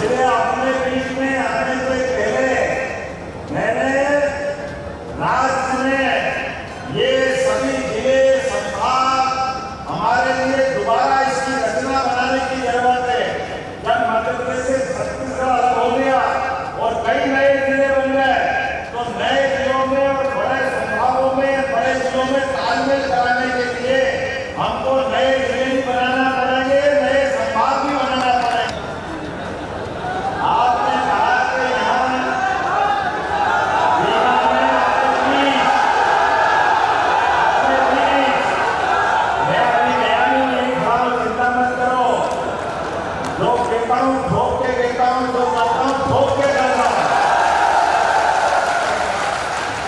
इसलिए अपने बीच में आने से पहले मैंने राज्य में ये सभी जिले संभाग हमारे लिए दोबारा इसकी रचना बनाने की जरूरत है। जब मध्य प्रदेश से छत्तीसगढ़ अलग हो गया और कई नए जिले बन गए, तो नए जिलों में और बड़े संभागों में, बड़े जिलों में तालमेल कराने के लिए हमको नए जिले भी बनाना पड़ेंगे, नए संभाग भी बनाना पड़ेंगे। आपने कहा कि यहाँ मैं अभी नया नहीं खाओ, चिंता मत करो। जो कहता हूँ ठोक के कहता हूँ, जो करता हूँ ठोक के करता हूँ।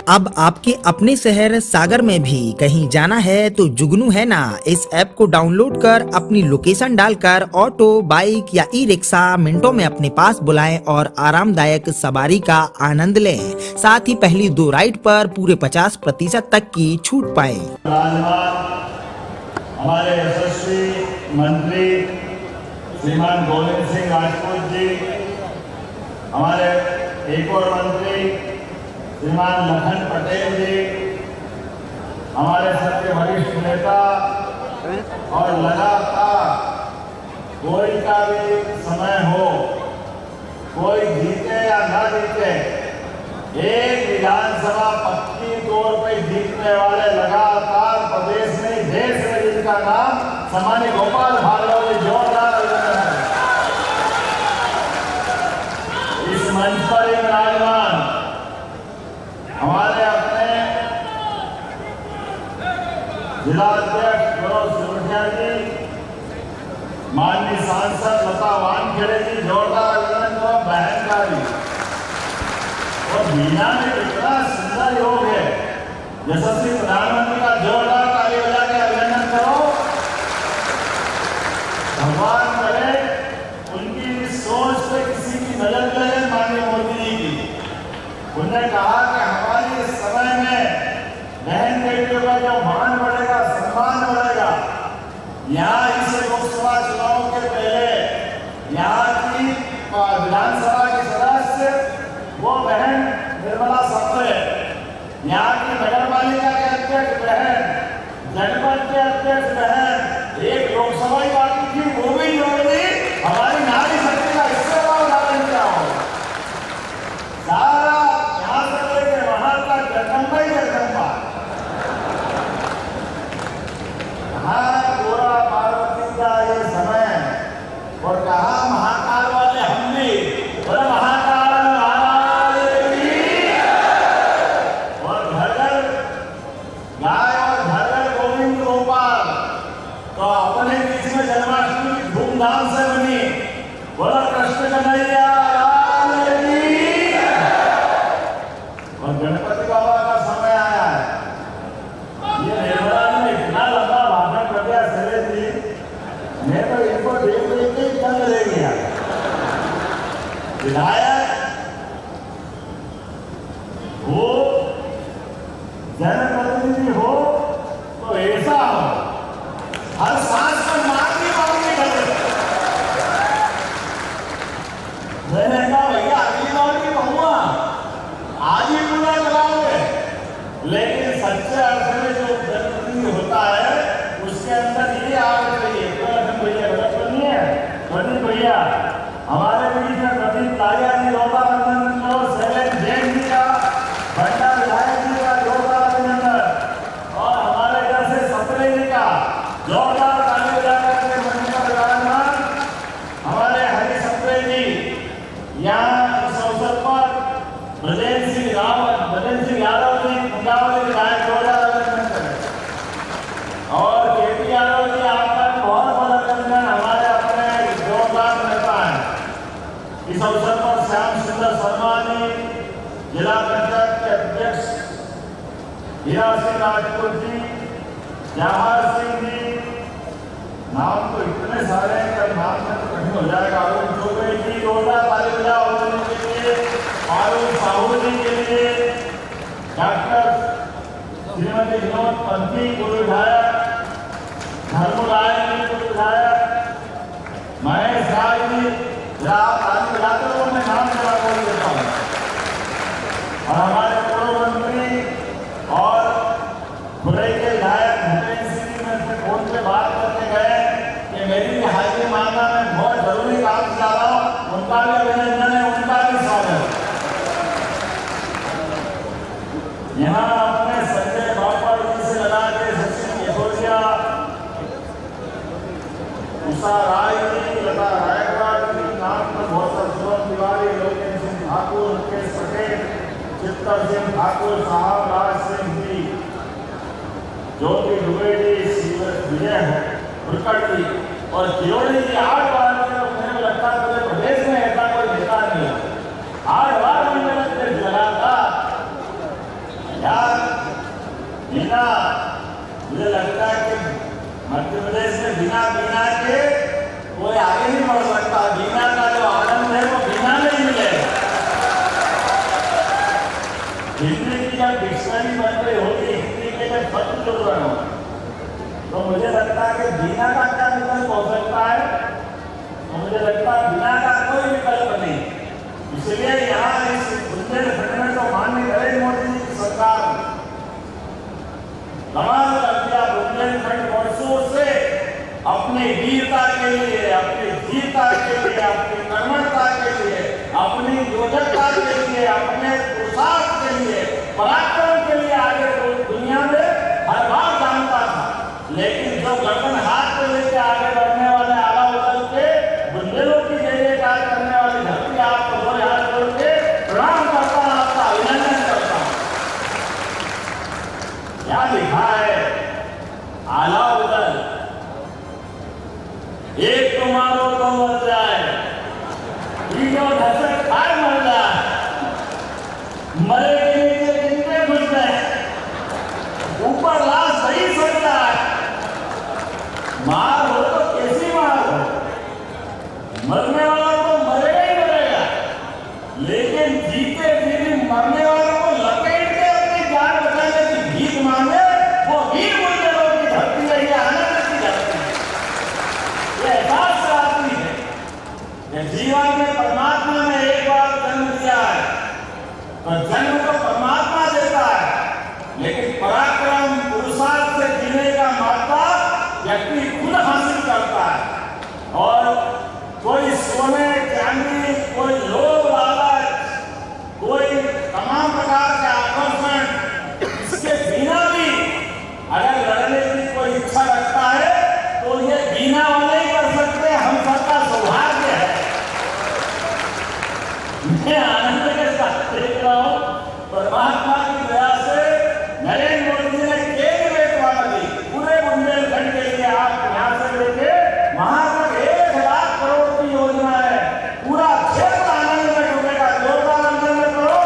अब आपके अपने शहर सागर में भी कहीं जाना है तो जुगनू है ना, इस ऐप को डाउनलोड कर अपनी लोकेशन डालकर ऑटो, बाइक या ई रिक्शा मिनटों में अपने पास बुलाएं और आरामदायक सवारी का आनंद लें। साथ ही पहली 2 राइड पर पूरे 50% तक की छूट पाएं। हमारे यशस्वी मंत्री श्रीमान गोविंद सिंह राजपूत जी, हमारे एक और मंत्री श्रीमान लखन पटेल जी, हमारे सबके वरिष्ठ नेता, और लगातार कोई का भी समय हो, कोई जीते या ना जीते, एक विधानसभा पक्की तौर पर जीतने वाले लगातार प्रदेश में, देश में जिनका नाम सामान्य गोपाल भार्गव जी, जोरदार अभिनंदन। इस मंच पर एक विराजमान हमारे अपने जिलाध्यक्ष गौरव सिरोठिया जी, माननीय सांसद लता वानखेड़े जी, जोरदार अभिनंदन करो। बहन का भी, और मीना में कितना सुंदर योग है। यशस्वी प्रधानमंत्री का जोरदार ताली बजा के अभिनंदन करो। भगवान करे उनकी सोच पे किसी की नजर लगे, माननीय मोदी जी की। उन्होंने कहा कि हमारी इस समय में बहन बेटियों का जो मान बढ़ेगा, सम्मान बढ़ेगा। यहाँ इस लोकसभा चुनाव के पहले यहाँ की विधानसभा की सदस्य वो बहन निर्मला सप्रे, यहाँ की नगर पालिका के अध्यक्ष बहन, जनपद के अध्यक्ष बहन, एक लोकसभा की बाकी थी वो भी जोड़ दी। हमारी नारी शक्ति का इससे बड़ा उदाहरण क्या हो। सारा यहाँ से लेके वहां तक जगदम्बा ही जगदम्बा। कहा गोरा पार्वती का ये समय, और कहा महाकाल वाले हम भी, बोले महाकाल महाराज की। और घर घर गाय और घर घर गोविंद गोपाल, तो अपने बीच में जन्माष्टमी धूमधाम से बनी। बोला कृष्ण कन्हैया लाल की। और गणपति बाबा का समय आया है। ये निर्मला ने इतना लंबा भाषण कर दिया सरे जी, मैं तो इनको देख देख के दंग ले गया। विधायक हो, जनप्रतिनिधि हो, तो ऐसा हो, हर सांस पर मांगी मांगी करे। मैंने कहा भैया अगली बार भी कहूँगा, आज ही पूरा कराओगे। लेकिन सच्चे अर्थ में जो जनप्रतिनिधि होता है उसके अंदर ये आना चाहिए। भैया गलत बनी है, बनी भैया हमारे बीच में प्रदीप तारिया जी, जोरदार अभिनंदन करो। शैलेश जैन जी का, भंडा विधायक जी का जोरदार अभिनंदन, और हमारे घर से सप्रे जी का जोरदार ताली बजाकर के मंच पर विराजमान हमारे हरि सप्रे जी। यहाँ इस अवसर पर ब्रजेंद्र सिंह यादव जी, पंजाब विधायक, जोरदार अभिनंदन करें। और केपी यादव जी, आपका बहुत बहुत अभिनंदन, हमारे अपने जोरदार नेता हैं। इस अवसर पर श्याम सुंदर शर्मा जी, जिला पंचायत के अध्यक्ष हीरा सिंह राजपूत जी, जवाहर सिंह जी, नाम तो इतने सारे हैं कि नाम में तो कठिन हो जाएगा। अरुण चौबे जी, जोरदार ताली बजाओ उनके लिए। अरुण साहू जी के लिए, डॉक्टर श्रीमती विनोद पंथी पूर्व विधायक, धर्मराय जी पूर्व विधायक, महेश राय जी, ताली बजा ठाकुर साहब, राज सिंह जी, ज्योति द्विवेदी, विजय हुरकट जी और ज्योति जी 8 बार मुझे लगता है पूरे प्रदेश में ऐसा कोई नेता नहीं है। 8 बार मुझे लगा था यार बिना, मुझे लगता है कि मध्य प्रदेश में बिना बीना के कोई आगे नहीं बढ़ सकता। बीना का जो आनंद है वो बीना नहीं मिलेगा। हिंदी की जब डिक्शनरी बन रही होगी, हिंदी के जब शब्द जुड़ रहे हो, तो मुझे लगता है कि बिना का क्या विकल्प हो सकता है? तो मुझे लगता है बिना का कोई विकल्प नहीं। इसलिए यहाँ इस बुंदेलखंड में तो माननीय नरेंद्र मोदी जी की सरकार कमाल कर दिया। बुंदेलखंड वर्षों से अपनी वीरता के लिए, अपनी धीरता के लिए, अपनी कर्मठता के लिए, अपनी योजकता के लिए, अपने पुरुषार्थ के लिए, पराक्रम के लिए आगे दुनिया में हर बार जानता था। लेकिन जो गर्दन हाथ में लेके आगे बढ़ने वाले आला उदल के बुंदेलों की जयकार करने वाली धरती, आपको 2 हाथ जोड़ के प्रणाम करता हूं, आपका अभिनंदन करता हूं। क्या लिखा है आला उदल, एक तो मारो तो मर जाए, बीजों धसे खाए मर जाए, मरे के नीचे जिंदे घुस जाए, ऊपर लाश सही सड़ जाए। मार हो तो कैसी मार हो, मरने वाला तो मरेगा ही मरेगा, लेकिन जीते जी मरने वालों को लपेट के अपनी जान बचाने की भीख मांगे, वो वीर बुंदेलों की धरती है, ये आनंद की धरती है। ये एहसास आती है कि जीवन में परमात्मा ने एक बार जन्म दिया है, तो जन्म तो परमात्मा देता है, लेकिन पराक्रम पुरुषार्थ से जीने का मार्ग व्यक्ति खुद हासिल करता है। और कोई सोने चांदी, कोई लोभ लालच, कोई तमाम प्रकार के आकर्षण, इसके बिना भी अगर लड़ने की कोई इच्छा रखता है तो ये बिना वाले ही कर सकते हैं। हम सबका सौभाग्य है। मैं आनंद के साथ देख रहा हूं परमात्मा की दया से नरेंद्र मोदी जी ने केंद्र वाला दी पूरे बुंदेलखंड के लिए। आप यहां से लेके वहां तक 1 लाख करोड़ की योजना है। पूरा क्षेत्र आनंद में डूबेगा। जोरदार आनंद करो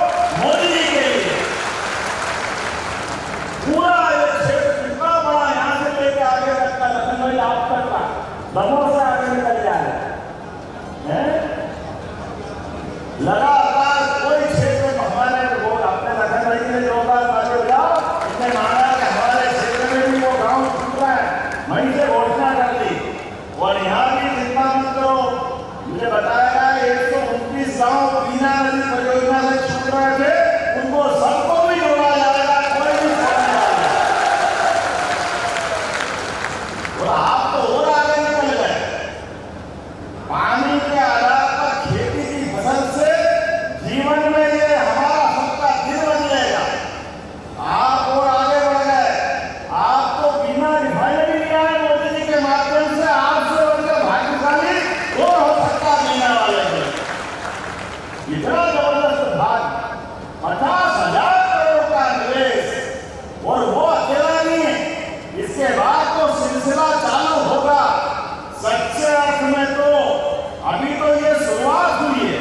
मोदी जी के लिए। पूरा ये क्षेत्र कितना बड़ा, यहां से लेके आगे तक का लखन भाई आप तक का दमोह से आगे निकल जाए लगातार। कोई क्षेत्र में हमारे लोग अपने लखन भाई के लिए जोरदार बातें जाओ, इसने माना कि हमारे क्षेत्र में भी वो गांव छूट रहा है, वहीं से घोषणा कर दी। और यहाँ भी चिंता मत करो, मुझे बताया गया 129 गांव बीना नदी परियोजना से छूट रहे थे, उनको सबको भी जोड़ा जाएगा, कोई भी छोड़ने वाला है। और आप तो और आगे निकल गए। पानी के आधार पर खेती की फसल से जीवन में ये हमारा सबका दिन बदलेगा। आप और आगे बढ़ गए। आप तो बिना रिफाइनरी लिया है मोदी जी के माध्यम से, आपसे बढ़कर भाग्यशाली और हो सकता बिना वाले के। इतना जबरदस्त भाग, 50,000 करोड़ का निवेश, और वो अकेला नहीं है, इसके बाद तो सिलसिला चालू होगा। सच्चे अर्थ में तो अभी तो ये शुरुआत हुई है।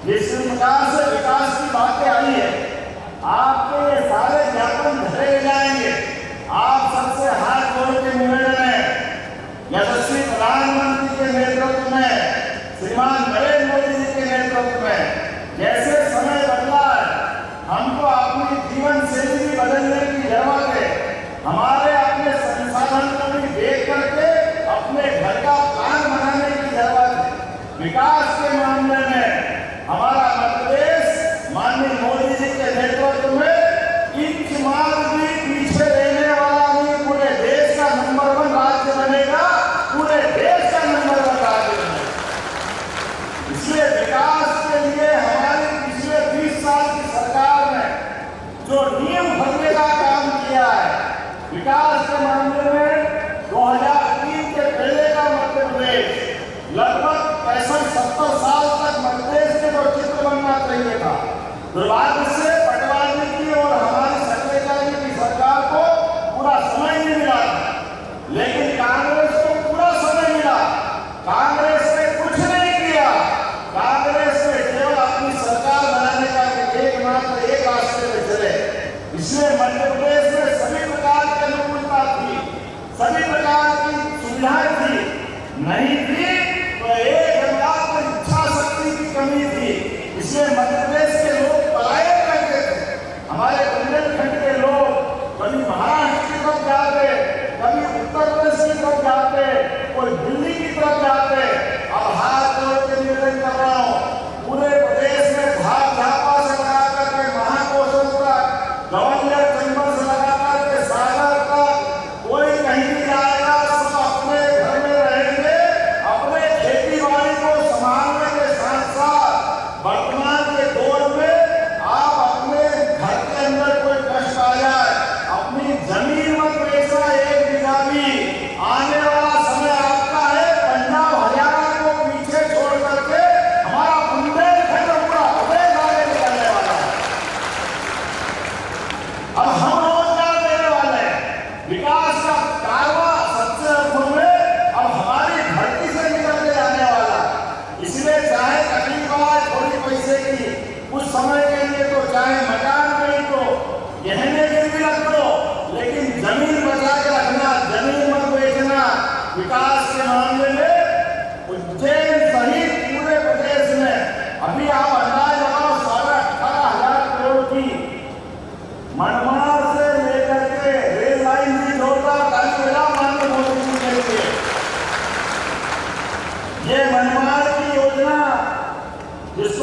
जिस प्रकार से विकास की बातें आई है, आपके ये सारे ज्ञापन धरे जाएंगे। आप सबसे हाथ जोड़ के निवेदन है, यशस्वी प्रधानमंत्री के नेतृत्व में, श्रीमान नरेंद्र मोदी जी के नेतृत्व में जैसे समय बदला है, हमको अपनी जीवन शैली भी बदलने की जरूरत है। हमारे अपने संसाधन को भी देख करके अपने घर का प्लान बनाने की जरूरत है। विकास के मामले में हमारा मध्य प्रदेश माननीय मोदी जी के नेतृत्व में इंच मार भी पीछे रहने वाला नहीं, पूरे देश का नंबर 1 राज्य बनेगा, पूरे देश का नंबर 1 राज्य बनेगा। इसलिए विकास के लिए हमारी पिछले 20 साल की सरकार ने जो नियम भरने का काम किया है, विकास के मामले में 2003 के पहले का मध्य प्रदेश लगभग 65-70 साल तक मध्य प्रदेश के जो चित्र बनना चाहिए था, दुर्भाग्य से पटवारी की और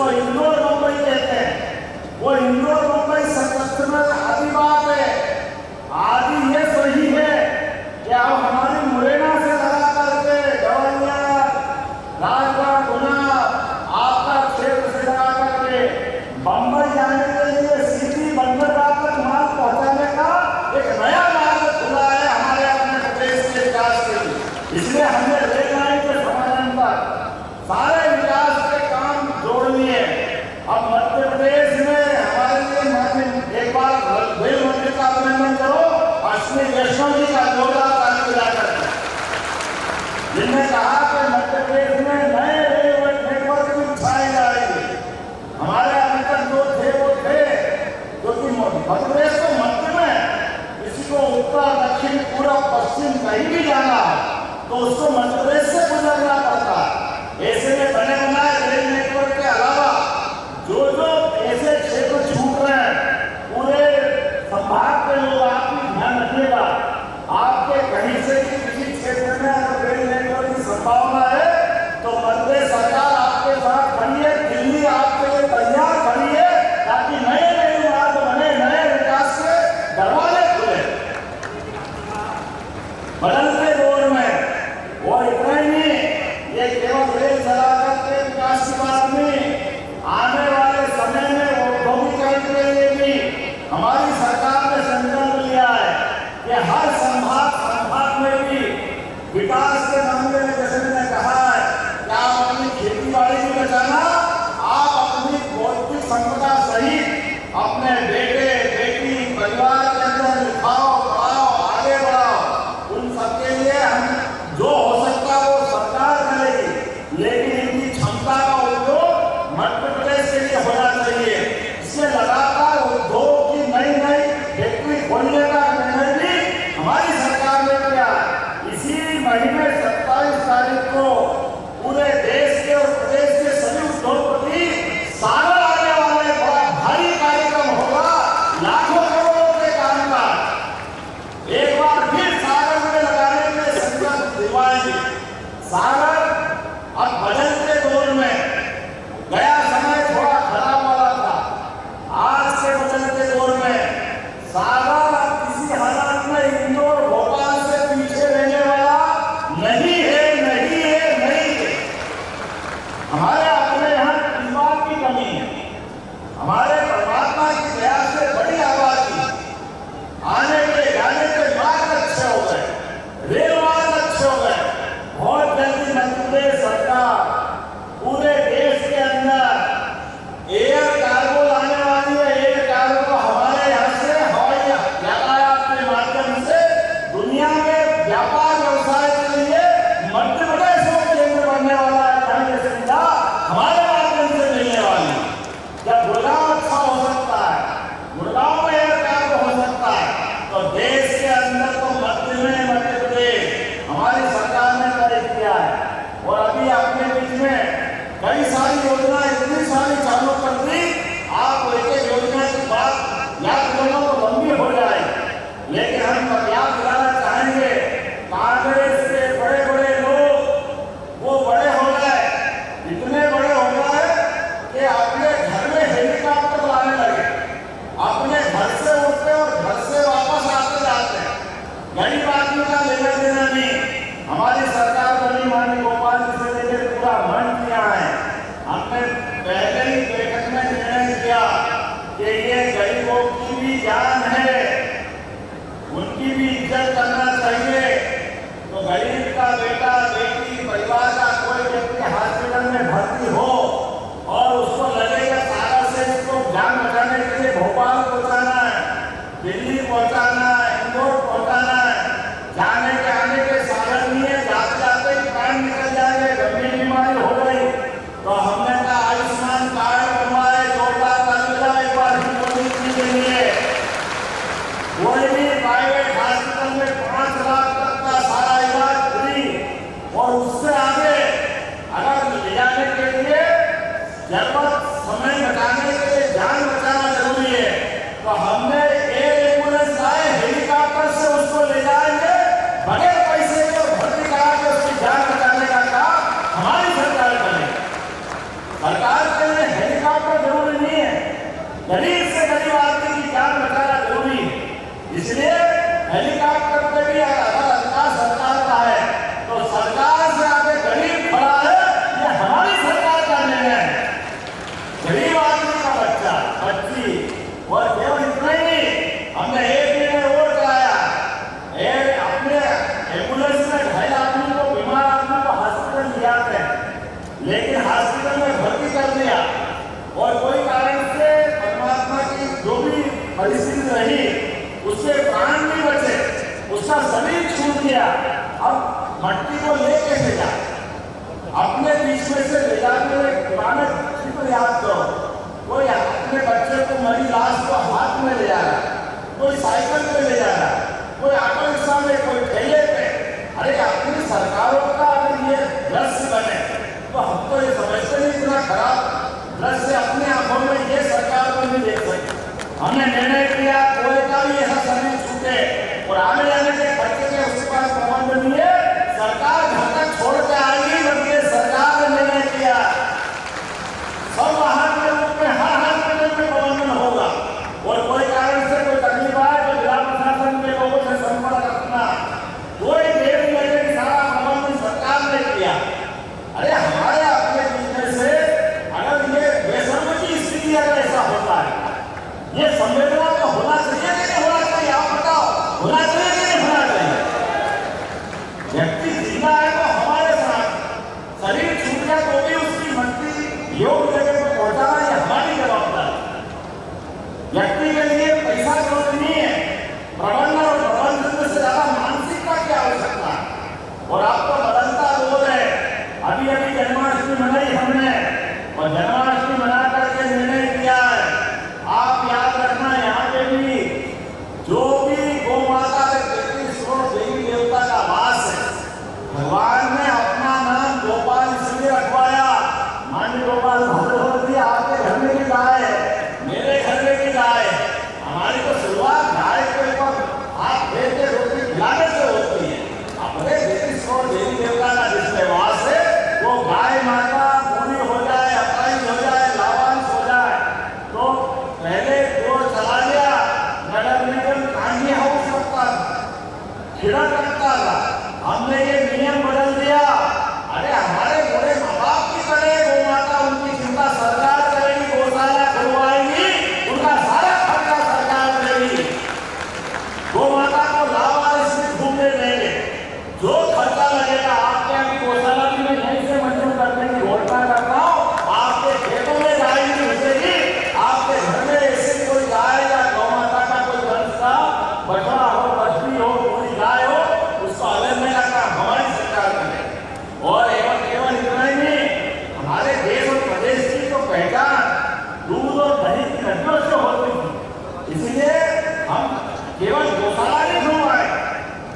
जिसको इंदौर मुंबई कहते हैं, वो इंदौर मुंबई संकट में आदि बात है। आदि ये सही है कि आप हमारी मुरैना से लगा करके गवैया, राजगढ़, गुना आपका क्षेत्र से लगा करके बंबई जाने के लिए सीधी बंदरगाह तक माल पहुंचाने का एक नया मार्ग खुला है हमारे अपने प्रदेश के विकास के लिए। इसलिए हमने रेल लाइन के समाधान पर सारे विकास के काम जोड़ लिए। अब मध्य प्रदेश में हमारे लिए एक बार रेल मंत्री का अभिनंदन करो, अश्विनी वैष्णव जी का जोरदार ताली बजाकर, जिन्होंने कहा कि मध्य प्रदेश में नए रेल नेटवर्क की बिछाई जाएगी। हमारे अभी तक जो थे वो थे, क्योंकि मध्य प्रदेश को मध्य में किसी को उत्तर, दक्षिण, पूर्व, पश्चिम कहीं भी जाना तो उसको मध्य प्रदेश से गुजरना पड़ता है। ऐसे में बने बनाए रेल नेटवर्क के अलावा जो ऐसे क्षेत्र छूट रहे हैं, पूरे संभाग के लोग आप भी ध्यान रखिएगा। आपके कहीं से भी किसी क्षेत्र में अगर रेल नेटवर्क की संभावना है तो मध्य प्रदेश सरकार आपके साथ खड़ी है, दिल्ली आपके लिए तैयार खड़ी है, ताकि नए रेल मार्ग बने, नए विकास के दरवाजे खुले बदलते दौर में। और इतना ही नहीं, ये केवल रेल चला करके विकास की बात नहीं, आने वाले समय में औद्योगिकरण के लिए भी हमारी सरकार ने संकल्प लिया है कि हर संभाग में भी विकास के मामले में, जैसे मैंने कहा है कि आप अपनी खेती बाड़ी भी बचाना, आप अपनी बौद्धिक संपदा सहित अपने बेटे बेटी परिवार के अंदर लिखाओ, पढ़ाओ, आगे बढ़ाओ। उन सबके लिए हम जो हो सकता है वो सरकार करेगी, लेकिन इनकी क्षमता का उपयोग मध्य प्रदेश के लिए होना चाहिए। इससे लगातार उद्योग की नई नई फैक्ट्री खोलने का निर्णय भी हमारी सरकार ने किया। इसी महीने 27 तारीख को पूरे देश के और प्रदेश के सभी उद्योगपति सागर आने वाले बड़ा भारी कार्यक्रम होगा, लाखों करोड़ों के काम का एक बार फिर सागर में लगाने के संकल्प दिलवाएंगे। सागर अब बदलते दौर में, गया समय थोड़ा खराब वाला था, आज के बदलते दौर में सागर अब किसी हालात में इंदौर, भोपाल से पीछे रहने वाला नहीं है, नहीं है, नहीं है। हमारे अपने यहाँ इस बात की कमी है, हमारे परमात्मा की दया से बड़ी आबादी, आने के जाने के मार्ग अच्छे हो गए, रेल मार्ग अच्छे हो गए। बहुत जल्दी मध्य प्रदेश सरकार पूरे देश के अंदर एयर कार्गो लाने वाली है। एयर कार्गो हमारे यहाँ से हवाई यातायात के माध्यम से दुनिया में व्यापार व्यवसाय के लिए मध्य प्रदेश को केंद्र बनने वाला है, जहाँ ये सुविधा हमारे माध्यम से मिलने वाली है। जब गुड़गांव अच्छा हो सकता है, गुड़गांव में एयर कार्गो हो सकता है, तो देश के अंदर तो मध्य प्रदेश हमारी सरकार ने तय किया है। और अभी अपने बीच में कई सारी योजना, इतनी सारी चालू कर दी, आप एक एक योजना की बात याद करो तो लंबी हो जाए, लेकिन हम याद दिलाना चाहेंगे, कांग्रेस के बड़े बड़े लोग वो बड़े हो गए, इतने बड़े हो गए कि अपने घर में हेलीकॉप्टर लाने लगे, अपने घर से उठते और घर से वापस आते जाते। गरीब आदमी का लेना देना नहीं। हमारी सरकार बनी माननीय गोपाल जी से लेकर पूरा मन किया है। हमने पहले ही बैठक में निर्णय किया कि ये गरीबों की भी जान है, उनकी भी इज्जत करना चाहिए। तो गरीब का बेटा बेटी परिवार का कोई व्यक्ति हॉस्पिटल में भर्ती हो और उसको लगेगा सारा से इसको जान बचाने के लिए भोपाल पहुंचाना है, दिल्ली पहुंचाना है, इंदौर पहुंचाना है, जाने के आने के साधन नहीं है, जाते जाते ही प्राण निकल जाएंगे, गंभीर बीमारी हो गई, तो हमने कहा आयुष्मान कार्ड बनवाए, जोरदार तालियां एक बार मोदी जी के लिए। कोई भी प्राइवेट हॉस्पिटल में 5 लाख तक का सारा इलाज फ्री, और उससे आगे अगर ले जाने के लिए जरूरत समय बचाने के लिए जान बचाना जरूरी है, तो हमने एयर एम्बुलेंस लाए, हेलीकॉप्टर से उसको ले जाएंगे, बगैर पैसे के भर्ती करा के उसकी जान बचाने का काम हमारी सरकार करेगी। सरकार के लिए हेलीकॉप्टर जरूरी नहीं है, गरीब से गरीब आदमी की जान बचाना जरूरी है। इसलिए हेलीकॉप्टर पे भी अगर अधिकार सरकार का है तो सरकार से आगे गरीब खड़ा है, ये हमारी सरकार का निर्णय है। गरीब आदमी का बच्चा बच्ची और केवल इतना ही नहीं, हमने एक महीने और कराया, अपने एम्बुलेंस में घायल आदमी को, बीमार आदमी को हॉस्पिटल ले आते हैं, लेकिन हॉस्पिटल में भर्ती कर दिया और कोई कारण से परमात्मा की जो भी परिस्थिति रही उससे प्राण नहीं बचे, उसका शरीर छूट गया। अब मट्टी को ले कैसे जा, अपने बीच में से ले जाते हुए पुराने चित्र याद करो। कोई अपने बच्चे को मरी लाश को हाथ में ले जा रहा, कोई साइकिल पे ले जा रहा, कोई ऑटो रिक्शा में, कोई ठेले पे। अरे अपनी सरकारों का अगर ये दृश्य बने तो हम तो ये समझते नहीं, इतना खराब दृश्य अपने आंखों में ये सरकार को नहीं देख सकती। हमने निर्णय किया कोई का भी ऐसा शरीर छूटे और आने जाने के खर्चे के उसके पास प्रबंध नहीं है, सरकार घर तक छोड़ के आएगी, बल्कि सरकार ने निर्णय किया सब वाहन के रूप में हर हॉस्पिटल में प्रबंधन होगा। और कोई कारण से कोई तकलीफ आए तो जिला प्रशासन के लोगों से संपर्क रखना, कोई देर नहीं लगेगी, सारा प्रबंधन सरकार ने किया। अरे हमारे अपने बीच से अगर ये बेशर्म की स्थिति अगर ऐसा होता है, ये संवेदना तो होना चाहिए कि नहीं होना चाहिए, आप बताओ, होना चाहिए कि नहीं होना चाहिए? व्यक्ति जिंदा है तो हमारे साथ, शरीर छूट गया तो भी उसकी मट्टी योग्य जगह पर पहुंचाना ये हमारी जवाबदारी। व्यक्ति के लिए पैसा जरूरी नहीं है, प्रबंधन और प्रबंधन से ज्यादा मानसिकता की आवश्यकता है। और आपको बदलता दौर है, अभी अभी जन्माष्टमी मनाई हमने और जन्माष्टमी मना करके निर्णय किया है, आप याद रखना यहाँ पे भी जो भी गौ माता के 33 करोड़ देवी देवता का वास है, भगवान ने अपना नाम गोपाल इसलिए रखवाया, मान्य गोपाल भद्रवती आपके घर में की गाय है, मेरे घर में की गाय है। हमारी तो शुरुआत गाय के ऊपर हाथ फेर के रोटी खिलाने से होती है। अपने 33 करोड़ देवी देवता का जिसमें वास है वो गाय माता पूरी हो जाए, अपाइज हो जाए, लाभांश हो जाए, तो पहले गोर चला गया, नगर निगम कांडी हाउस रखता था, खिड़ा रखता था, हमने ये नियम बदल दिया। अरे हमारे बड़े माँ बाप की तरह गौ माता, उनकी चिंता सरकार करेगी, गौशाला खुलवाएगी, उनका सारा खर्चा सरकार करेगी, गौ माता को लावारिस में घूमने देंगे, जो खर्चा लगेगा आपके यहाँ की गौशाला भी मैं यहीं से मंजूर करने की घोषणा करता हूँ। आपके खेतों में गाय नहीं घुसेगी, आपके घर में ऐसे कोई गाय या गौ माता का कोई वंश का बछड़ा हो, बछड़ी हो, कोई गाय हो, उसको अलग में रखना हमारी सरकार करेगी। और केवल इतना ही नहीं, हमारे देश और प्रदेश की तो पहचान दूध और दही की नदियों से होती थी, इसलिए हम केवल गौशाला नहीं खुलवाए,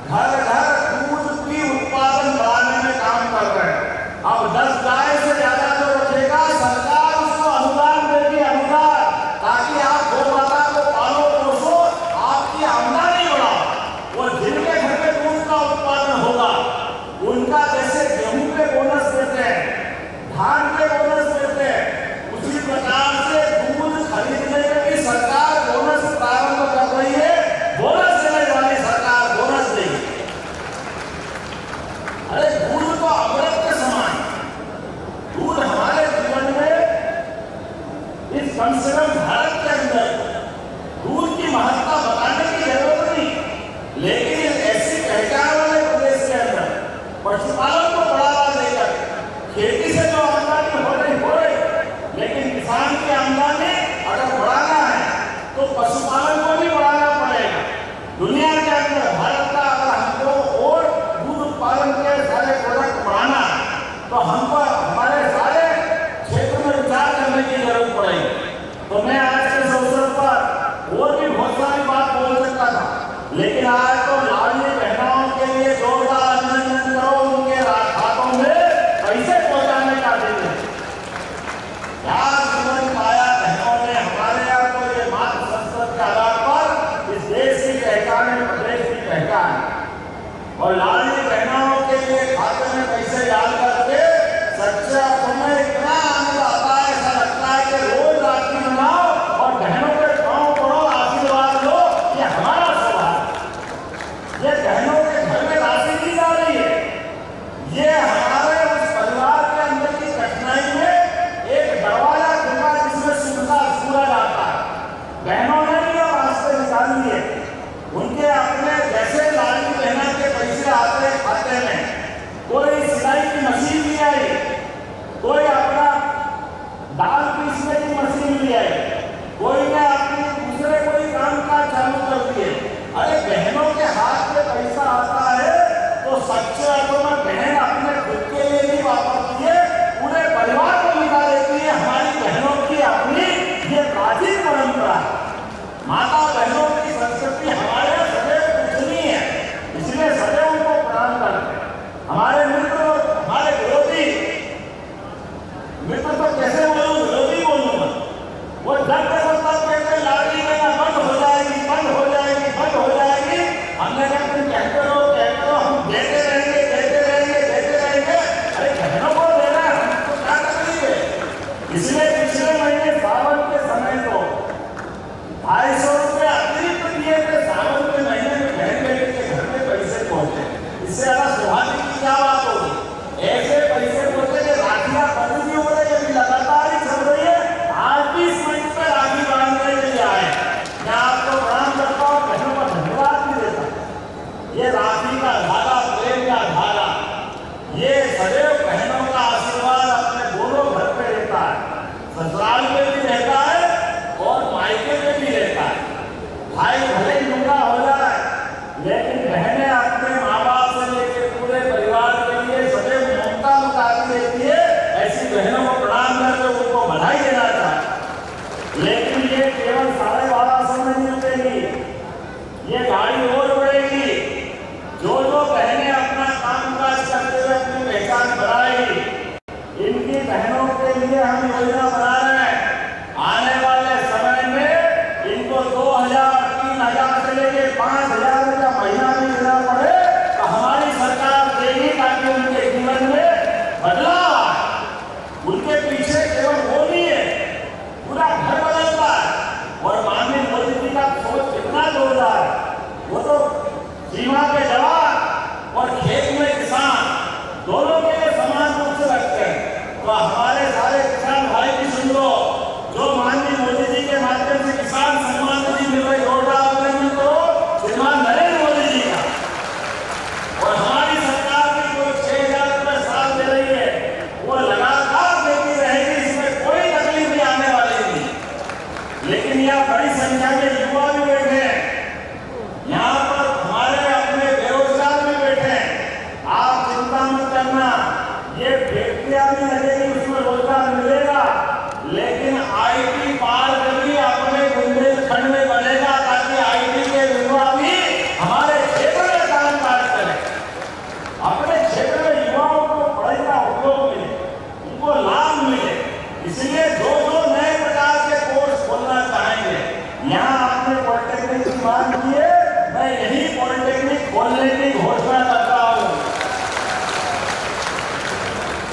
घर घर दूध की उत्पादन बढ़ाने में काम कर रहे हैं। अब 10 गाय से ज्यादा जो रखेगा सरकार उसको अनुदान देगी, अनुदान, ताकि आप गौ माता को पालो पोसो, आपकी आमदनी बढ़ाओ। और जिनके घर में दूध का उत्पादन होगा उनका जैसे गेहूं पे बोनस देते हैं, धान पे बोनस देते हैं, उसी प्रकार से दूध खरीदने में भी सरकार बोनस प्रारंभ कर रही है। बोनस देने वाली सरकार बोनस देगी। अरे दूध तो अमृत के समान, दूध हमारे जीवन में, इस कम से कम भारत के अंदर दूध की महत्ता बताने की जरूरत नहीं, लेकिन ऐसी पहचान वाले प्रदेश के अंदर पशुपालन को बढ़ावा देकर खेती से जो आमदनी हो रही, लेकिन किसान की आमदनी अगर बढ़ाना है तो पशुपालन को भी बढ़ाना पड़ेगा। दुनिया के अंदर भारत का अगर हमको और दूध उत्पादन के सारे प्रोडक्ट बढ़ाना तो हमको हमारे सारे क्षेत्र में विचार करने की जरूरत पड़ेगी। तो मैं बिजली आई, कोई ने अपने दूसरे कोई काम काज चालू कर दिए। अरे बहनों के हाथ में पैसा आता है तो सच्चे अर्थों में बहन अपने खुद के लिए नहीं वापरती है, पूरे परिवार को लुटा देती है। हमारी बहनों की अपनी ये प्राचीन परंपरा है। माता बहनों की संस्कृति हमारे यहाँ सदैव पूजनीय है, इसलिए सदैव उनको प्रणाम करते हैं। हमारे मित्र और हमारे विरोधी, मित्र तो कैसे बोलूं, विरोधी बोलूंगा, वो जब तक कहते लाडली बहना बंद हो जाएगी, बंद हो जाएगी, बंद हो जाएगी। हमने कहा तुम कहते रहो, हम देते रहेंगे, देते रहेंगे, देते रहेंगे। अरे बहनों को देना है, हमको क्या तकलीफ है। इसलिए पिछले महीने सावन के समय को 250 रुपये अतिरिक्त दिए थे। सावन के महीने में बहन बेटी के घर में पैसे पहुंचे, इससे ज्यादा स्वाभाविक की क्या बात होगी। ऐसे पैसे पहुंचे कि राखियां बंद भी हो रही है, अभी लगातार ही चल रही है। आज भी इस मंच पर राखी बांधने के लिए आए, मैं आपको प्रणाम करता हूँ, बहनों को धन्यवाद भी देता हूँ। ये राखी का धागा, प्रेम का धागा, ये सदैव बहनों का आशीर्वाद अपने दोनों घर पे रहता है, ससुराल में भी रहता है और मायके में भी रहता है। भाई भले ही लूंगा हो जाए, लेकिन बहनें अपने माँ बाप से लेकर पूरे परिवार के लिए सदैव ममता लुटाती रहती है। ऐसी बहनों को प्रणाम करके उनको बधाई देना चाहता। लेकिन ये केवल 1250 में नहीं रुकेगी, ये गाड़ी और बढ़ेगी। जो बहनें अपना काम काज करते हुए अपनी पहचान बनाएगी, इनकी बहनों के लिए हम योजना बना रहे हैं। आने वाले समय में इनको 2000, 3000 से लेके 5000 रुपया महीना भी देना पड़े तो हमारी सरकार देगी, ताकि उनके जीवन में बदलाव आए। उनके पीछे केवल वो नहीं है, पूरा घर बदलता है। और माननीय मोदी जी का सोच कितना जोरदार है। वो तो सीमा पे जवान और खेत में किसान दोनों के लिए समान रूप से रखते हैं। तो हमारे सारे किसान भाई भी सुन लो, जो माननीय मोदी जी के माध्यम से किसान सम्मान निधि मिल रही, जोरदार अभिनंदन करो श्रीमान नरेंद्र मोदी जी का। और हमारी सरकार की जो 6000 रुपये साल दे रही है, वो लगातार देती रहेगी, इसमें कोई तकलीफ नहीं आने वाली नहीं। लेकिन यहाँ बड़ी संख्या में युवा भी बैठे हैं, यहाँ पर हमारे अपने बेरोजगार भी बैठे हैं। आप चिंता मत करना, ये फैक्ट्रियां भी लगेगी, उसमें रोजगार मिलेगा, लेकिन आईटी पार्क भी अपने बुंदेलखंड में बनेगा, ताकि आईटी के युवा भी हमारे क्षेत्र में काम काज करें। अपने क्षेत्र में युवाओं को पढ़ाई का उपयोग मिले, उनको लाभ मिले। इसलिए जो नए प्रकार के कोर्स खोलना चाहेंगे, यहाँ आपने पॉलिटेक्निक की मांग की है, मैं यही पॉलिटेक्निक खोलने की घोषणा करता हूँ,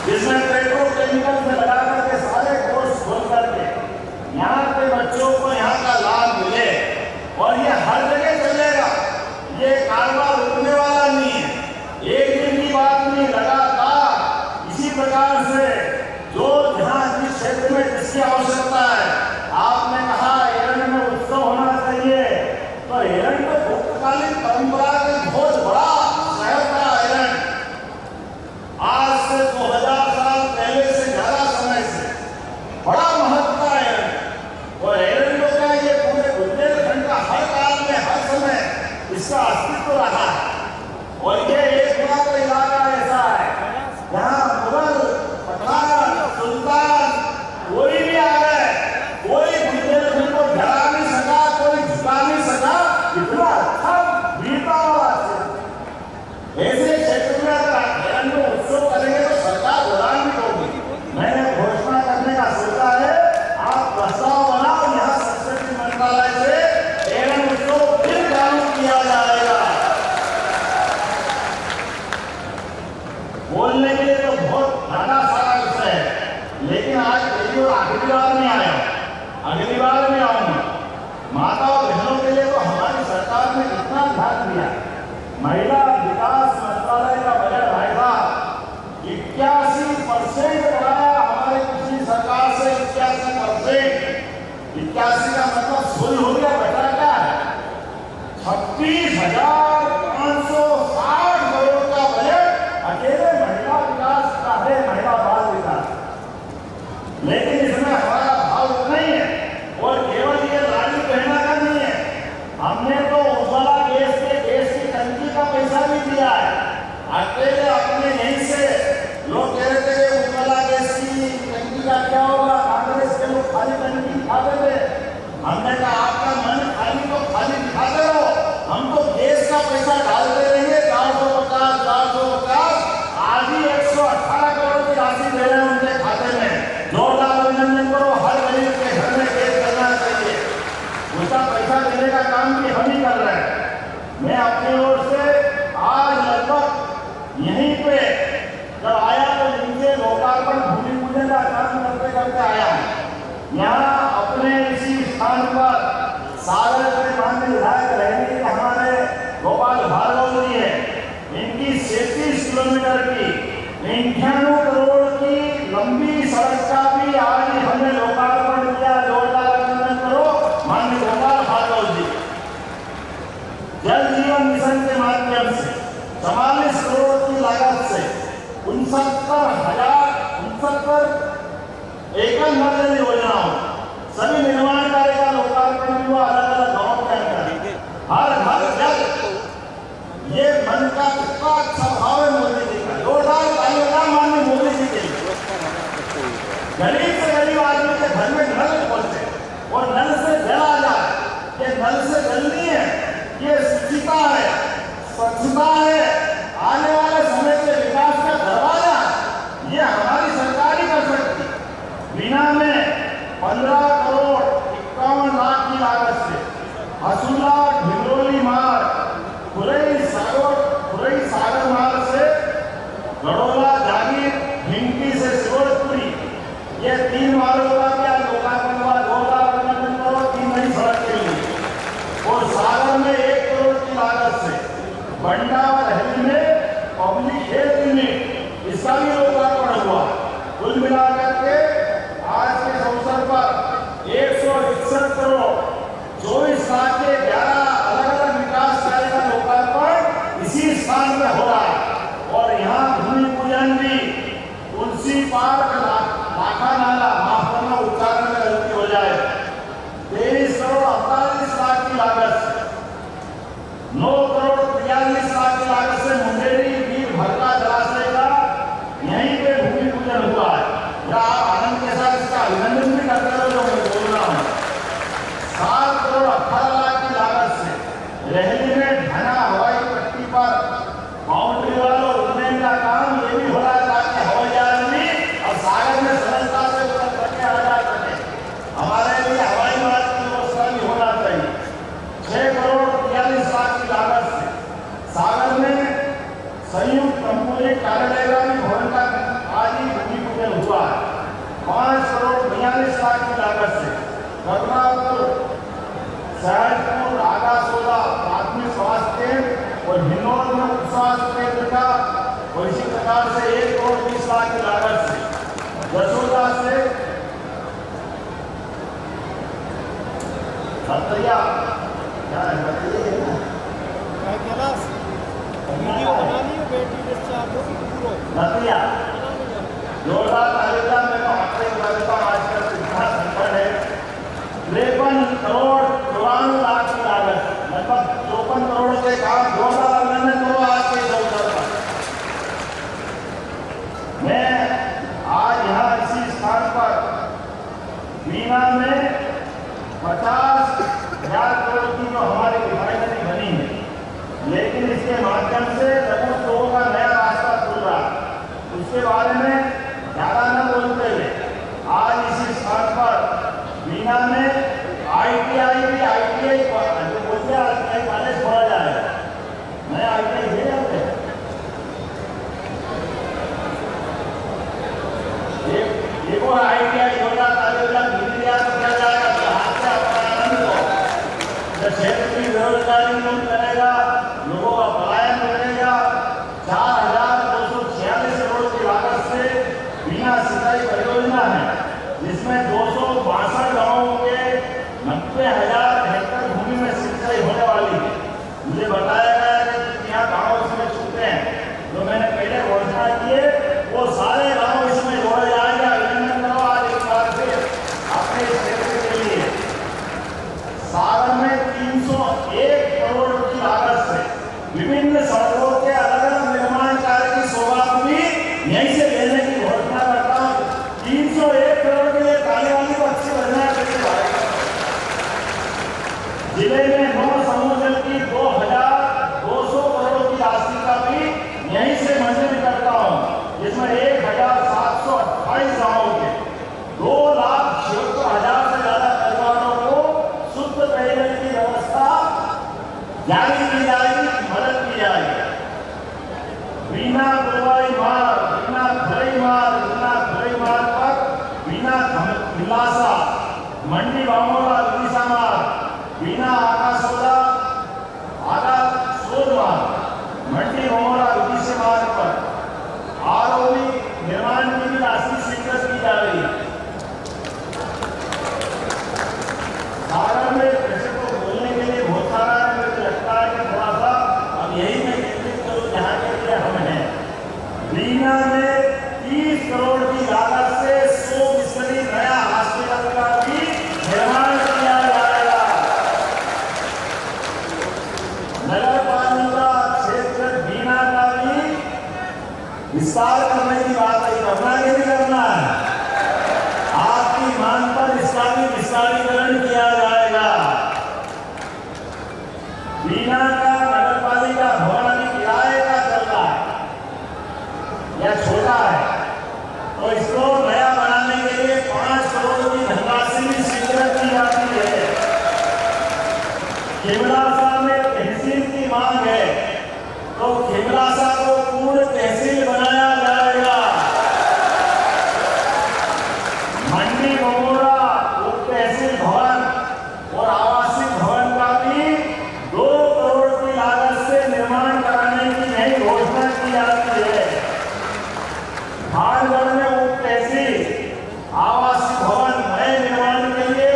जिसमें पेट्रोकेमिकल से लगा करके सारे कोर्स खोल करके यहाँ के बच्चों को यहाँ का लाभ मिले। और ये हर जगह चलेगा, ये कारोबार रुकने वाला नहीं है, एक दिन की बात नहीं, लगातार इसी प्रकार से जो जहाँ जिस क्षेत्र में जिसकी आवश्यकता है। आपने कहा एरंड में उत्सव होना चाहिए, तो एरंड तो भूतकालीन परंपरा का बहुत बड़ा शहर था। एरंड आज से 2000 साल पहले से ज्यादा समय से बड़ा महत्व है एरंड। और एरंड को क्या, ये पूरे बुंदेलखंड का हर काल में हर समय इसका अस्तित्व रहा है। और ये एक पूरा का इलाका ऐसा है जहाँ मुगल, पठान, सुल्तान कोई भी आ गए, कोई बुंदेलखंड को ढला नहीं सका, कोई झुका नहीं सका। इतना अच्छा वीरता वाला ऐसे क्षेत्र में अगर एरंड में उत्सव करेंगे तो सरकार उड़ान भी होगी। मैंने घोषणा करने का सोचा है, आप प्रस्ताव बनाओ, यहाँ संस्कृति मंत्रालय से एरंड उत्सव फिर चालू किया जाएगा। बोलने के लिए तो बहुत ज्यादा सारा विषय है, लेकिन आज पहली और आखिरी बार नहीं आया, अगली बार में आऊंगा। माता और बहनों के लिए तो हमारी सरकार ने कितना ध्यान दिया। महिला विकास मंत्रालय का बजट आएगा 81% बढ़ाया हमारी पिछली सरकार से, 81%। 81 का मतलब फुल हो गया, बचा क्या है 36,560 करोड़ का बजट अकेले महिला विकास का है, महिला बाल विकास। लेकिन इसमें हमारा भाव नहीं है। दिखाते थे। हमने कहा आपका मन खाली तो खाली दिखाते रहो, हम तो देश का पैसा डालते रहिए। 450 आज ही 118 करोड़ की राशि दे रहे हैं उनके खाते में। जोरदार अभिनंदन करो, हर गरीब के घर में केस करना चाहिए। उसका पैसा देने का काम भी हम ही कर रहे हैं। मैं अपनी ओर से आज लगभग यहीं पे जब आया तो नीचे लोकार्पण भूमि पूजन का काम करते करते आया हूं। यहाँ अपने इसी स्थान पर सागर के माननीय विधायक रहेंगे हमारे गोपाल भार्गव जी है। इनकी 37 किलोमीटर की 98 करोड़ की लंबी सड़क का भी आज हमने लोकार्पण किया। जोरदार अभिनंदन करो माननीय गोपाल भार्गव जी। जल जीवन मिशन के माध्यम से 44 करोड़ की लागत से 69,069 एकल नल योजनाओं सभी निर्माण कार्य का लोकार्पण भी हुआ अलग अलग गाँव के अंदर। हर घर जल ये मन का कितना अच्छा भाव है मोदी जी का। जोरदार तालियां माननीय मोदी जी के लिए। गरीब से गरीब आदमी के घर में नल पहुंचे और नल से जल आ जाए। ये नल से जल नहीं है, ये शुचिता है, स्वच्छता है, आने वाले समय के विकास का दरवाजा ये हमारी सरकार ही कर सकती। बिना में 15 करोड़ 51 लाख की लागत से हसूला ढिंडोली मार्ग, खुरई सागर मार्ग से गड़ोला जागीर, भिंकी से शिवपुरी, ये 3 मार्गों का क्या लोकार्पण हुआ। जोरदार अभिनंदन करो 3 नई सड़क के लिए। और सागर में 1 करोड़ की लागत से बंडा और हल्दी में पब्लिक हेल्थ यूनिट, इसका भी लोकार्पण हुआ। कुल मिलाकर के आज के अवसर पर 161 करोड़ 24 लाख के 11 अलग अलग विकास कार्य का लोकार्पण इसी स्थान में हो रहा है। और यहाँ भूमि पूजन भी तुलसी पार्क लाखा नाला, माफ करना उच्चारण में गलती हो जाए, 23 करोड़ 48 लाख की लागत से 9 करोड़ 43 लाख की लागत से मुंडेरी वीर भरका जलाशय का यहीं पे भूमि पूजन हुआ है। या आप आनंद के साथ इसका अभिनंदन भी करते हो जो मैं बोल रहा हूँ। 7 करोड़ 18 लाख की लागत से रेहली में ढाना हवाई पट्टी पर बाउंड्री वाल और उन्नयन का काम ये भी हो रहा है ताकि हवाई जहाज भी और सागर में सरलता से उतर करके आ जा सके। हमारे लिए हवाई मार्ग की व्यवस्था भी होना चाहिए। 6 करोड़ 43 लाख की लागत से सागर में संयुक्त कंपोजिट कार्यालय का भी भवन का आज ही भूमि पूजन हुआ है। 5 करोड़ 42 लाख की लागत से करुणापुर, सहजपुर, आगासोला प्राथमिक स्वास्थ्य केंद्र और हिन्नौर में उप स्वास्थ्य केंद्र का, और इसी प्रकार से 1 करोड़ 20 लाख की लागत से यशोदा से भतरिया क्या है बताइए ना वीडियो बनानी है बेटी बच्चा भतरिया। जोरदार तालियां मैं तो आपसे बताता हूं। आज का इतना संकट है। 53 करोड़ 94 लाख की लागत, लगभग 54 करोड़ के काम। जोरदार अभिनंदन करो आज के इस अवसर पर। मैं आज यहाँ इसी स्थान पर बीना में 50,000 करोड़ की जो हमारी रिफाइनरी बनी है, लेकिन इसके माध्यम से लोगों का नया रास्ता खुल रहा है। उसके बारे में ज्यादा न बोलते हुए आज इसी स्थान पर बीना में ITI जो बोलते हैं कॉलेज खोला जाएगा। नया ITI भेज जाते हैं। एक और ITI होगा किया जाएगा तो हाथ से अपना आनंद हो। क्षेत्र की बेरोजगारी दूर करेगा, लोगों का पलायन करेगा। 4,246 करोड़ की लागत से मंडी बामोरा उड़ीसा मार्ग, बीना आकाशोदा आगा सोद मार्ग, मंडी बामोरा उड़ीसा मार्ग पर आरओबी निर्माण की भी 80 स्वीकृत की जा रही है। सागर में वैसे तो बोलने के लिए बहुत सारा है, मुझे लगता है कि थोड़ा सा अब यही मैं केंद्रित करूँ जहाँ के लिए हम हैं। बीना में 30 करोड़ की लागत से 100 बिस्तरी नया हॉस्पिटल का भी निर्माण किया जाएगा। नगर पालिका क्षेत्र बीना का भी विस्तार करने की बात है, करना कि नहीं करना है? आपकी मांग पर इसका भी विस्तारीकरण किया जाएगा। बीना का नगर पालिका भवन अभी किराए का चल रहा है या छोटा है, तो इसको नया बनाने के लिए 5 करोड़ की धनराशि भी स्वीकृत की जाती है। खिमरासा में तहसील की मांग है, तो खिमरासा को पूर्ण तहसील बनाया जाएगा। मंडी बमोरा उप तहसील भवन और आवासीय भवन का भी 2 करोड़ की लागत से निर्माण कराने की नई घोषणा की जाती है। भानगढ़ में उप तहसील आवासीय भवन नए निर्माण के लिए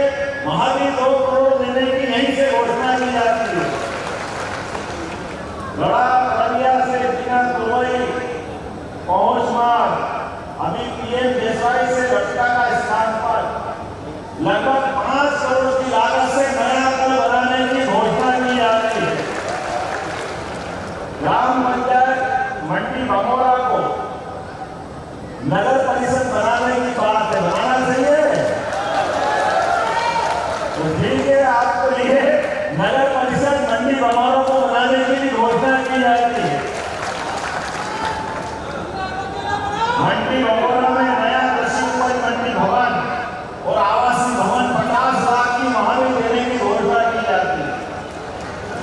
वहां भी 2 करोड़ देने की यहीं से घोषणा की जाती है। बड़ा खगड़िया से बिना दुबई पहुंच मार्ग अभी पीएम देसाई से भटका का स्थान पर लगभग 5 करोड़ की लागत से नया पुल बनाने की घोषणा की जाती है। ग्राम पंचायत मंडी बमोरा को नगर परिषद बनाने की बात है, बनाना चाहिए तो ठीक है। आपको लिए नगर परिषद मंडी बमोरा को बनाने की भी घोषणा की जाती है। मंडी बमोरा में नया कृषि उपज मंडी भवन और आवासीय भवन 50 लाख की वहां भी देने की घोषणा की जाती है।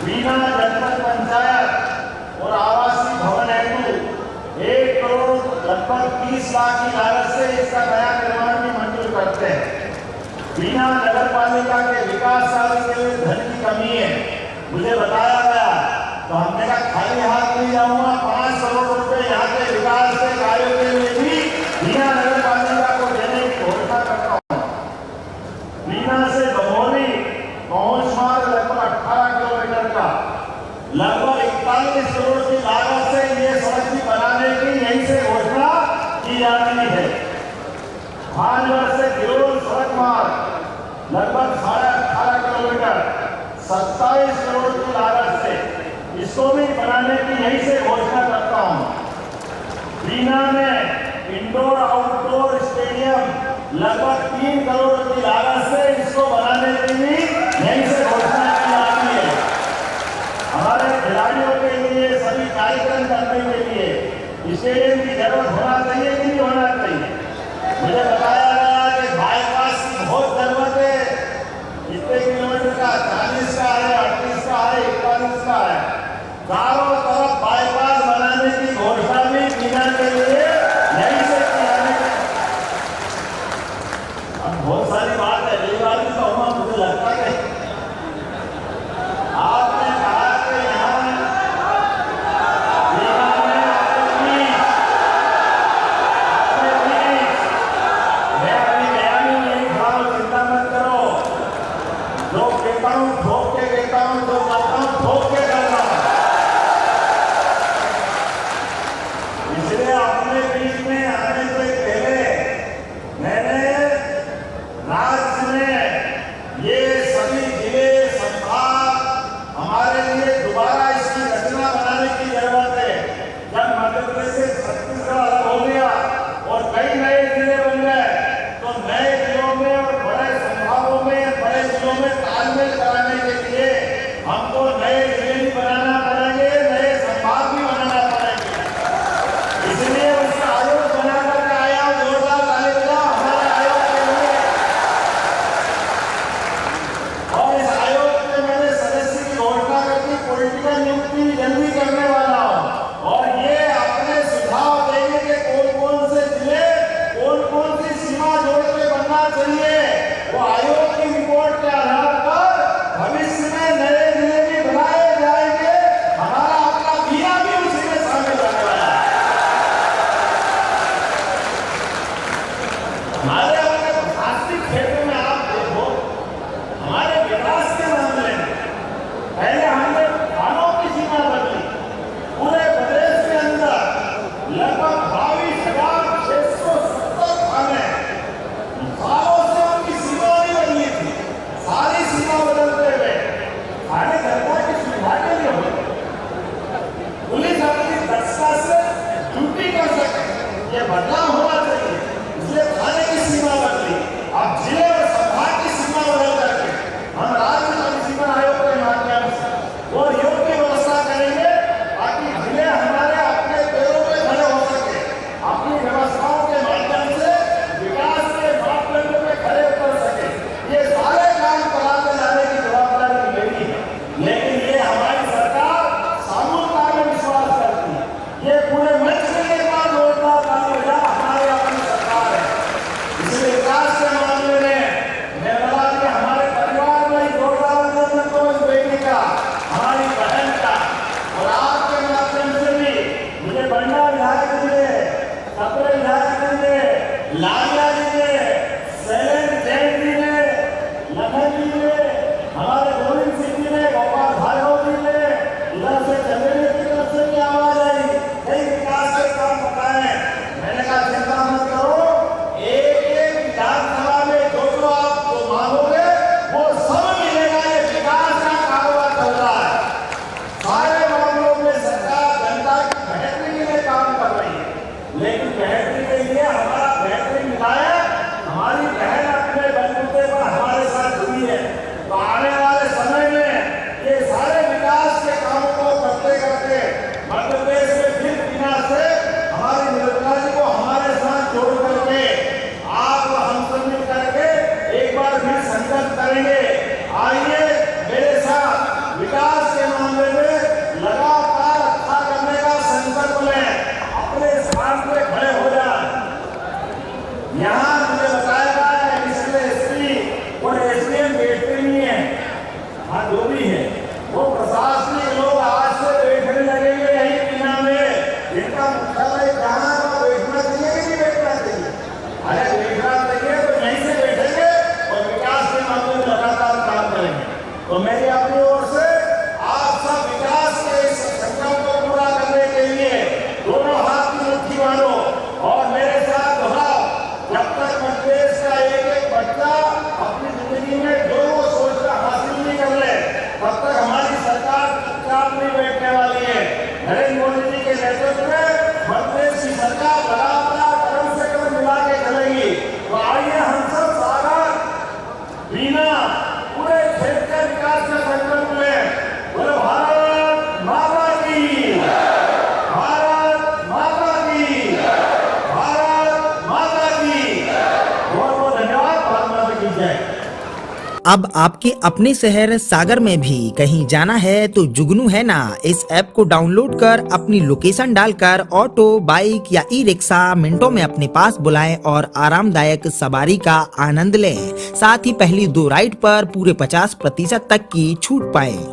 बीना जनपद पंचायत और आवासीय भवन हेतु 1 करोड़ लगभग 30 लाख की लागत से इसका नया निर्माण भी मंजूर करते हैं। बीना नगर पालिका के विकास कार्य के लिए धन की कमी है, मुझे बताया गया, तो हमने कहा खाली हाथ नहीं जाऊंगा, 5 करोड़ रुपए यहाँ के विकास के कार्यों के लिए भी बीना नगर पालिका को देने की घोषणा करता हूँ। बीना से बमोरी पहुंच मार्ग लगभग 18 किलोमीटर का लगभग 41 करोड़ की लागत से ये सड़क भी बनाने की यहीं से घोषणा की जाती है। भानगढ़ से गिरोल सड़क मार्ग लगभग 18.5 किलोमीटर 27 करोड़ की लागत से इसको भी बनाने की यहीं से घोषणा करता हूं। बीना में इंडोर आउटडोर स्टेडियम लगभग 3 करोड़ की लागत से इसको बनाने की भी यहीं से घोषणा की जाती है। हमारे खिलाड़ियों के लिए सभी कार्यक्रम करने के लिए स्टेडियम की जरूरत होना चाहिए कि नहीं होना चाहिए? मुझे बताया गया कि बाईपास की बहुत जरूरत है। कितने किलोमीटर का? 40 का है, 38 का है, 41 का है। चारों तरफ बाईपास बनाने की घोषणा भी बीना के लिए यहीं से की जाने की। अब बहुत सारी बात है, ये बात तो हम मुझे लगता है आपने कहा कि यहाँ बीना में मैं अपनी बयानी में यही खड़ा हूं, चिंता मत करो। जो कहता हूं ठोक के कहता हूं, जो करता हूं ठोक के करता हूं। संकल्प करेंगे। आइए मेरे साथ विकास के मामले में लगातार अच्छा करने का संकल्प लें, अपने स्थान पे खड़े हो जाएं। यहाँ मुझे बताया गया है इसमें एसपी और एसडीएम बैठते नहीं है, हाँ जो भी है वो प्रशासनिक लोग आज से बैठने लगेंगे यही पीना में। इनका मुख्यालय कहाँ है, वहाँ बैठना चाहिए कि नहीं बैठना चाहिए? अरे बैठना चाहिए तो यहीं से बैठेंगे और विकास के मामले में लगातार काम करेंगे। तो मेरी अपनी ओर से आप सब विकास के इस संकल्प को पूरा करने के लिए दोनों हाथ की मुट्ठी मारो और मेरे साथ दोहराओ, जब तक प्रदेश का एक एक बच्चा अपनी जिंदगी में जो वो सोचता हासिल नहीं कर ले, तब तक हमारी सरकार चुपचाप नहीं बैठने वाली है। नरेंद्र मोदी जी के नेतृत्व में प्रदेश की सरकार लगातार कदम से कदम मिला के चलेगी। तो आइए हम सब सागर बीना पूरे क्षेत्र के विकास का संकल्प लें। बोलो भारत माता की, भारत माता की, भारत माता की। बहुत बहुत धन्यवाद। भारत माता की जय। अब आपके अपने शहर सागर में भी कहीं जाना है तो जुगनू है ना, इस ऐप को डाउनलोड कर अपनी लोकेशन डालकर ऑटो, बाइक या ई रिक्शा मिनटों में अपने पास बुलाएं और आरामदायक सवारी का आनंद लें। साथ ही पहली 2 राइड पर पूरे 50% तक की छूट पाएं।